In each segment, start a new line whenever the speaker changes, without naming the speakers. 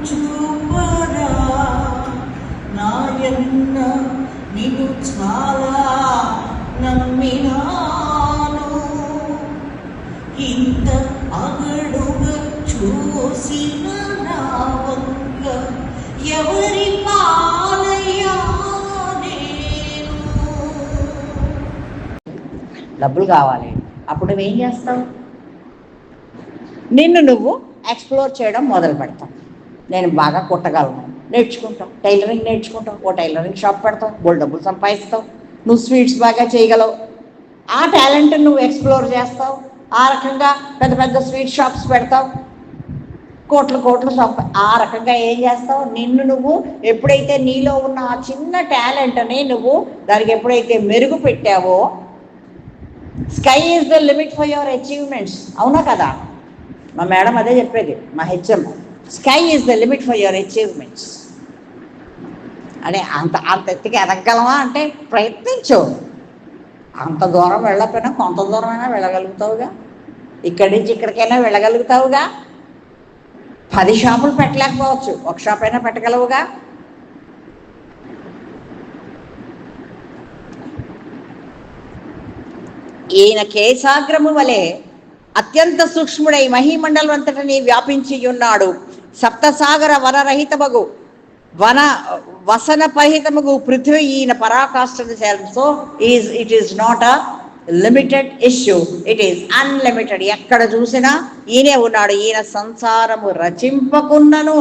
చూపరా నాయన్న నిన్ను చాలా నమ్మినాను, ఇంత అగడుగా చూసిన నా వంక ఎవరి పాలయ్యా నేను. డబ్బులు కావాలి, అప్పుడు నువ్వేం చేస్తావు? నిన్ను నువ్వు ఎక్స్ప్లోర్ చేయడం మొదలు పెడతావు. నేను బాగా కుట్టగలను, నేర్చుకుంటావు. టైలరింగ్ నేర్చుకుంటావు, ఓ టైలరింగ్ షాప్ పెడతావు, బోల్ డబ్బులు సంపాదిస్తావు. నువ్వు స్వీట్స్ బాగా చేయగలవు, ఆ టాలెంట్ నువ్వు ఎక్స్ప్లోర్ చేస్తావు. ఆ రకంగా పెద్ద పెద్ద స్వీట్ షాప్స్ పెడతావు, కోట్లు ఆ రకంగా ఏం చేస్తావు? నిన్ను నువ్వు ఎప్పుడైతే నీలో ఉన్న ఆ చిన్న టాలెంట్ని నువ్వు దానికి ఎప్పుడైతే మెరుగు పెట్టావో, sky is the limit for your achievements. అవునా కదా? మా మేడం అదే చెప్పేది, మా HM. Sky is the limit for your achievements అని. అంత ఎత్తుకి ఎదగలమా అంటే ప్రయత్నించు. అంత దూరం వెళ్ళకపోయినా కొంత దూరమైనా వెళ్ళగలుగుతావుగా, ఇక్కడి నుంచి ఇక్కడికైనా వెళ్ళగలుగుతావుగా. 10 షాపులు పెట్టలేకపోవచ్చు, ఒక షాప్ అయినా పెట్టగలవుగా. ఈయన కేశాగ్రము వలె అత్యంత సూక్ష్ముడై మహీమండలం అంతటిని వ్యాపించి ఉన్నాడు. సప్తసాగర వనరహితమగు వసన పరిహితమగు పృథ్వీ ఈయన పరాకాష్ఠను చేరడం. So it is not a limited issue, it is unlimited. ఎక్కడ చూసినా ఈయనే ఉన్నాడు. ఈయన సంసారము రచింపకున్నను,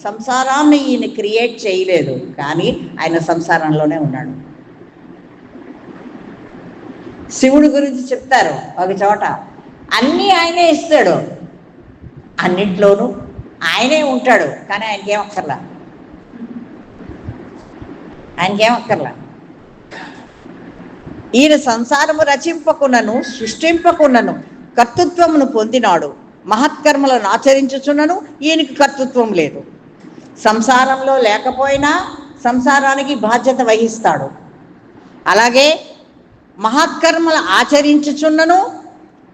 సంసారాన్ని ఈయన క్రియేట్ చేయలేదు, కానీ ఆయన సంసారంలోనే ఉన్నాడు. శివుడి గురించి చెప్తారు ఒక చోట, అన్నీ ఆయనే ఇస్తాడు, అన్నింట్లోనూ ఆయనే ఉంటాడు, కానీ ఆయనకేమక్కర్లా. ఈయన సంసారము రచింపకున్నను సృష్టింపకున్నను కర్తృత్వమును పొందినాడు. మహత్కర్మలను ఆచరించుచున్నను ఈయనకి కర్తృత్వం లేదు. సంసారంలో లేకపోయినా సంసారానికి బాధ్యత వహిస్తాడు. అలాగే మహత్కర్మలు ఆచరించుచున్నను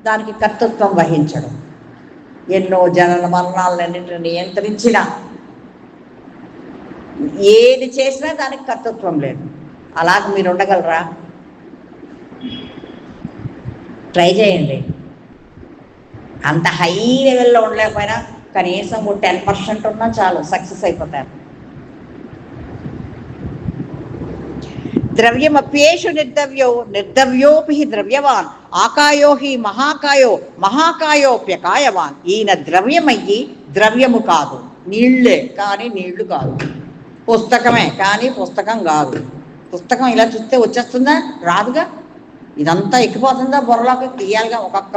దానికి కర్తృత్వం వహించడం. ఎన్నో జనన మరణాలన్నింటిని నియంత్రించిన, ఏది చేసినా దానికి కర్తృత్వం లేదు. అలాగ మీరు ఉండగలరా? ట్రై చేయండి. అంత హై లెవెల్లో ఉండలేకపోయినా కనీసం 10% ఉన్నా చాలు, సక్సెస్ అయిపోతారు. ద్రవ్యమప్యేషు నిర్ద్రవ్యోపి ద్రవ్యవాన్ ఆకాయో హి మహాకాయోప్యకాయవాన్. ఈయన ద్రవ్యమయ్యి ద్రవ్యము కాదు, నీళ్లే కానీ నీళ్లు కాదు, పుస్తకమే కానీ పుస్తకం కాదు. పుస్తకం ఇలా చూస్తే వచ్చేస్తుందా? రాదుగా. ఇదంతా ఎక్కిపోతుందా? బుర్రలోకి తీయాలిగా, ఒక్కొక్క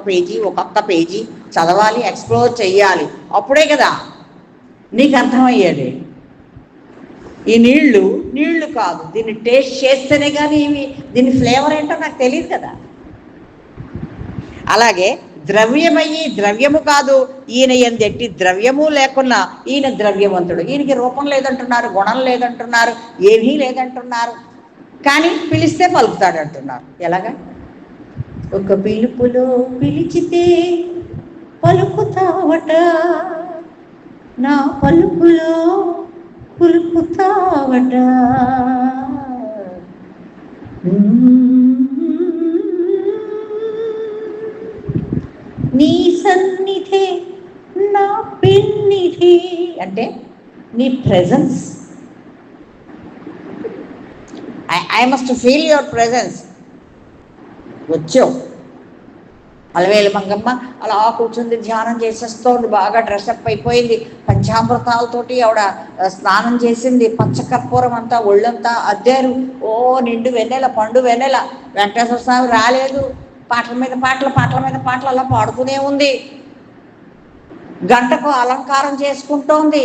పేజీ చదవాలి, ఎక్స్ప్లోర్ చెయ్యాలి, అప్పుడే కదా నీకు అర్థమయ్యేది. ఈ నీళ్లు కాదు, దీన్ని టేస్ట్ చేస్తేనే కానీ దీని ఫ్లేవర్ ఏంటో నాకు తెలియదు కదా. అలాగే ద్రవ్యమయ్యి ద్రవ్యము కాదు, ఈయన ఎందెట్టి ద్రవ్యము లేకున్నా ఈయన ద్రవ్యవంతుడు. ఈయనకి రూపం లేదంటున్నారు, గుణం లేదంటున్నారు, ఏమీ లేదంటున్నారు, కానీ పిలిస్తే పలుకుతాడు అంటున్నారు. ఎలాగా? ఒక పిలుపులో పిలిచితే పలుకుతావట, నా పలుకులో పులుకుతావట. నీ సన్నిధి నా పెన్నిధి అంటే నీ presence. I must feel your presence. వచ్చావు, అలవేలు మంగమ్మ అలా కూర్చుంది, ధ్యానం చేసేస్తోంది, బాగా డ్రెస్అప్ అయిపోయింది, పంచామృతాలతోటి ఆవిడ స్నానం చేసింది, పచ్చకర్పూరం అంతా ఒళ్ళంతా అద్దారు. ఓ నిండు వెన్నెల, పండు వెన్నెల. వెంకటేశ్వర స్వామి రాలేదు, పాటల మీద పాటలు అలా పాడుతూనే ఉంది, గంటకు అలంకారం చేసుకుంటోంది.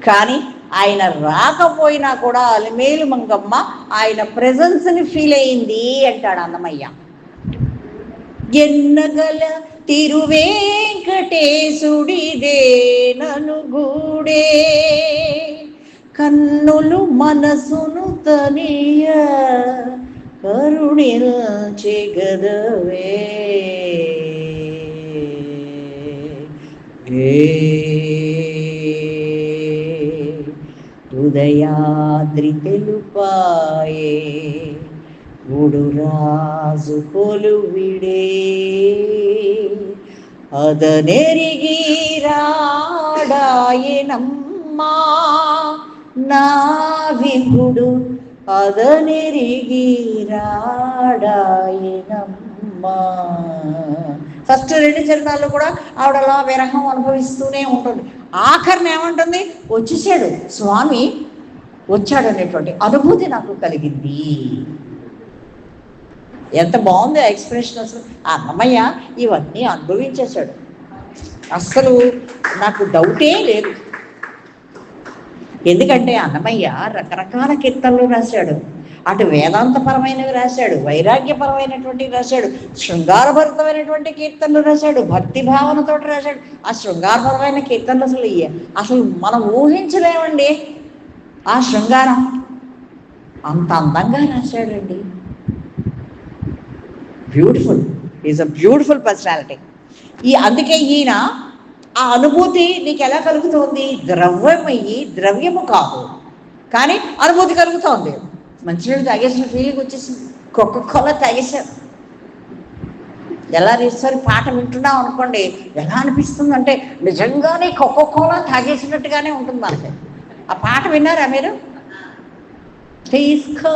కానీ ఆయన రాకపోయినా కూడా అలమేలు మంగమ్మ ఆయన ప్రెజెన్స్ని ఫీల్ అయింది అంటాడు అన్నమయ్య. ఎన్నగల తిరువేంకటేశుడిదే నను గూడే, కన్నులు మనసును తనియ కరుణించెగదవే ఉదయాద్రి తెలుపాయే గుడురాజు కొలువిడే ಅದನೆರಿಗಿ ರಾಡಾಯನಮ್ಮ నావింపుడు అదనెరిగి రాడాయనమ్మ. ఫస్ట్ 2 చరణాల్లో కూడా ఆవిడ అలా విరహం అనుభవిస్తూనే ఉంటుంది. ఆఖరిని ఏమంటుంది? వచ్చేసాడు స్వామి, వచ్చాడు అనేటువంటి అనుభూతి నాకు కలిగింది. ఎంత బాగుంది ఆ ఎక్స్ప్రెషన్! అసలు ఆ అన్నమయ్య ఇవన్నీ అనుభవించేశాడు, అస్సలు నాకు డౌటే లేదు. ఎందుకంటే అన్నమయ్య రకరకాల కీర్తనలు రాశాడు. అటు వేదాంతపరమైనవి రాశాడు, వైరాగ్యపరమైనటువంటివి రాశాడు, శృంగారభరితమైనటువంటి కీర్తనలు రాశాడు, భక్తి భావనతో రాశాడు. ఆ శృంగారపరమైన కీర్తనలు అసలు మనం ఊహించలేమండి. ఆ శృంగారం అంత అందంగా రాశాడండి. Beautiful, is a beautiful personality. అందుకే ఈయన ఆ అనుభూతి నీకు ఎలా కలుగుతోంది? ద్రవ్యమయ్యి ద్రవ్యము కాదు, కానీ అనుభూతి కలుగుతోంది. మంచినీళ్ళు తాగేసిన ఫీలింగ్ వచ్చేసింది. కోలా తాగేశారు. ఎలా రీసారి పాట వింటున్నాం అనుకోండి, ఎలా అనిపిస్తుంది అంటే నిజంగానే కోలా తాగేసినట్టుగానే ఉంటుంది మనకి. ఆ పాట విన్నారా మీరు? తీసుకో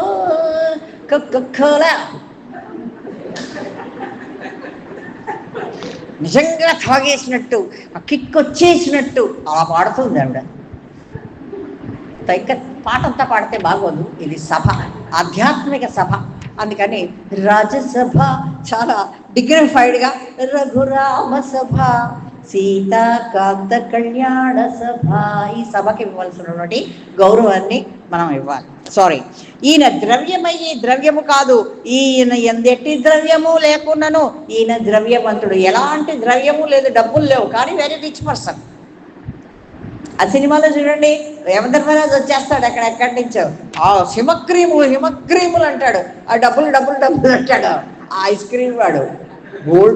కోలా, నిజంగా తాగేసినట్టు, ఆ కిక్ వచ్చేసినట్టు అలా పాడుతుంది ఆవిడ. ఇంకా పాట అంతా పాడితే బాగోదు. ఇది సభ, ఆధ్యాత్మిక సభ. అందుకని రాజసభ చాలా డిగ్నిఫైడ్గా, రఘురామ సభ, సీతాకాంత కళ్యాణ సభ, ఈ సభకి ఇవ్వాల్సినటువంటి గౌరవాన్ని మనం ఇవ్వాలి. సారీ, ఈయన ద్రవ్యమయ్యి ద్రవ్యము కాదు, ఈయన ఎందెట్టి ద్రవ్యము లేకున్నాను ఈయన ద్రవ్యవంతుడు. ఎలాంటి ద్రవ్యము లేదు, డబ్బులు లేవు, కానీ వెరీ రిచ్ పర్సన్. ఆ సినిమాలో చూడండి, యమధర్మరాజు వచ్చేస్తాడు ఎక్కడి నుంచో, ఆ హిమక్రీములు అంటాడు, ఆ డబ్బులు అంటాడు. ఆ ఐస్ క్రీమ్ వాడు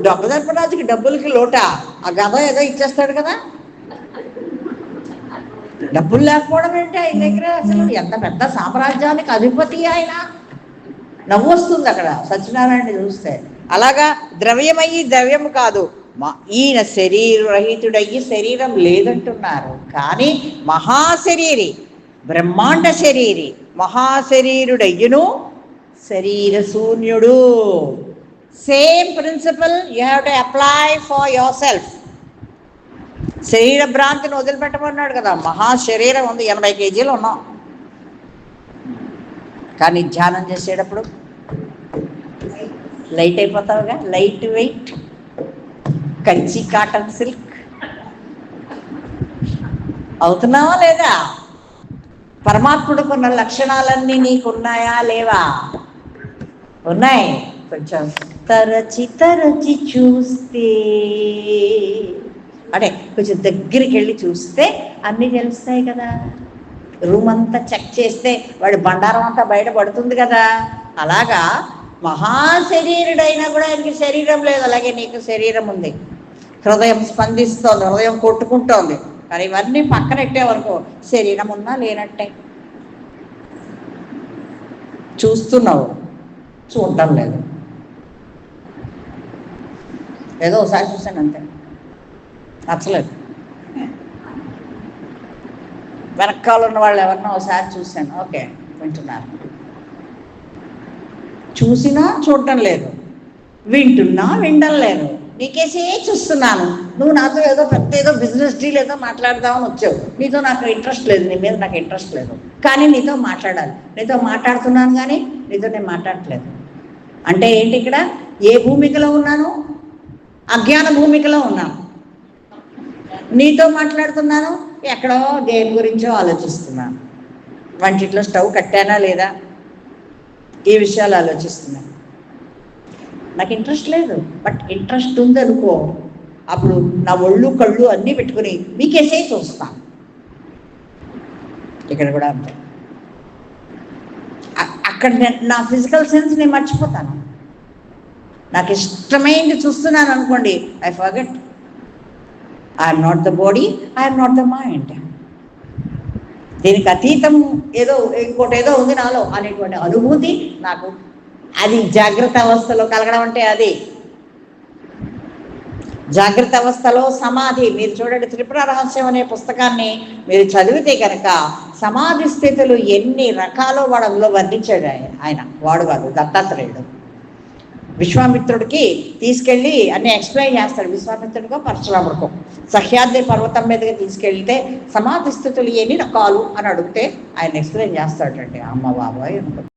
యమధర్మరాజుకి డబ్బులకి లోట, ఆ గద ఏదో ఇచ్చేస్తాడు కదా. డబ్బులు లేకపోవడం ఏంటి ఆయన దగ్గర? అసలు ఎంత పెద్ద సామ్రాజ్యానికి అధిపతి ఆయన. నవ్వు వస్తుంది అక్కడ సత్యనారాయణ చూస్తే. అలాగా ద్రవ్యమయ్యి ద్రవ్యము కాదు, ఈయన శరీరరహితుడయ్యి శరీరం లేదంటున్నారు, కానీ మహాశరీరి, బ్రహ్మాండ శరీరి, మహాశరీరుడయ్యును శరీర శూన్యుడు. Same principle you have to apply for yourself. శరీర భ్రాంతిని వదిలిపెట్టమన్నాడు కదా. మహాశరీరం ఉంది, 80 కేజీలు ఉన్నాం, కానీ ధ్యానం చేసేటప్పుడు లైట్ అయిపోతావుగా, light weight, Kanchi cotton silk అవుతున్నావా లేదా? పరమాత్ముడుకున్న లక్షణాలన్నీ నీకున్నాయా లేవా? ఉన్నాయి. కొంచెం తరచి చూస్తే, అంటే కొంచెం దగ్గరికి వెళ్ళి చూస్తే అన్నీ తెలుస్తాయి కదా. రూమ్ అంతా చెక్ చేస్తే వాడి బండారం అంతా బయటపడుతుంది కదా. అలాగా మహాశరీరుడైనా కూడా ఆయనకి శరీరం లేదు, అలాగే నీకు శరీరం ఉంది. హృదయం స్పందిస్తోంది, హృదయం కొట్టుకుంటోంది, కానీ ఇవన్నీ పక్కనెట్టే వరకు శరీరం ఉన్నా లేనట్టే. చూస్తున్నావు, చూడటం లేదు. ఏదో ఒకసారి చూశాను అంతే, నచ్చలేదు. వెనకాల ఉన్న వాళ్ళు ఎవరన్నా ఒకసారి చూశాను, ఓకే వింటున్నారు. చూసినా చూడటం లేదు, వింటున్నా వినడం లేదు, నీకేసే చూస్తున్నాను. నువ్వు నాతో ఏదో బిజినెస్ డీల్ ఏదో మాట్లాడదామని వచ్చావు, నీతో నాకు ఇంట్రెస్ట్ లేదు, నీ మీద నాకు ఇంట్రెస్ట్ లేదు, కానీ నీతో మాట్లాడాలి. నీతో మాట్లాడుతున్నాను కానీ నీతో నేను మాట్లాడట్లేదు. అంటే ఏంటి? ఇక్కడ ఏ భూమికలో ఉన్నాను? అజ్ఞాన భూమికలో ఉన్నాను. నీతో మాట్లాడుతున్నాను, ఎక్కడో దేని గురించో ఆలోచిస్తున్నాను. వంటిట్లో స్టవ్ కట్టానా లేదా, ఈ విషయాలు ఆలోచిస్తున్నాను. నాకు ఇంట్రెస్ట్ లేదు, బట్ ఇంట్రెస్ట్ ఉందనుకో, అప్పుడు నా ఒళ్ళు కళ్ళు అన్నీ పెట్టుకుని మీకేసే చూస్తాను. ఇక్కడ కూడా అంతే. అక్కడ నా ఫిజికల్ సెన్స్ నేను మర్చిపోతాను. నాకు ఇష్టమైంది చూస్తున్నాను అనుకోండి, I forget. I'm not the body, I'm not the mind. దీనికి అతీతం ఏదో ఇంకోటి ఏదో ఉంది నాలో అనేటువంటి అనుభూతి నాకు, అది జాగ్రత్త అవస్థలో కలగడం అంటే అది. జాగ్రత్త అవస్థలో సమాధి. మీరు చూడండి, త్రిపుర రహస్యం అనే పుస్తకాన్ని మీరు చదివితే కనుక సమాధి స్థితులు ఎన్ని రకాలో వాడు అందులో వర్ణించాడు ఆయన. వాడు కాదు, దత్తాత్రేయుడు. విశ్వామిత్రుడికి తీసుకెళ్ళి అన్నీ ఎక్స్ప్లెయిన్ చేస్తాడు. విశ్వామిత్రుడికో పరశురాముడికో సహ్యాద్రి పర్వతం మీదకి తీసుకెళ్తే సమాధి స్థితులు ఎన్ని రకాలు అని అడిగితే ఆయన ఎక్స్ప్లెయిన్ చేస్తాడండి. అమ్మ బాబాయ్ అనుకో.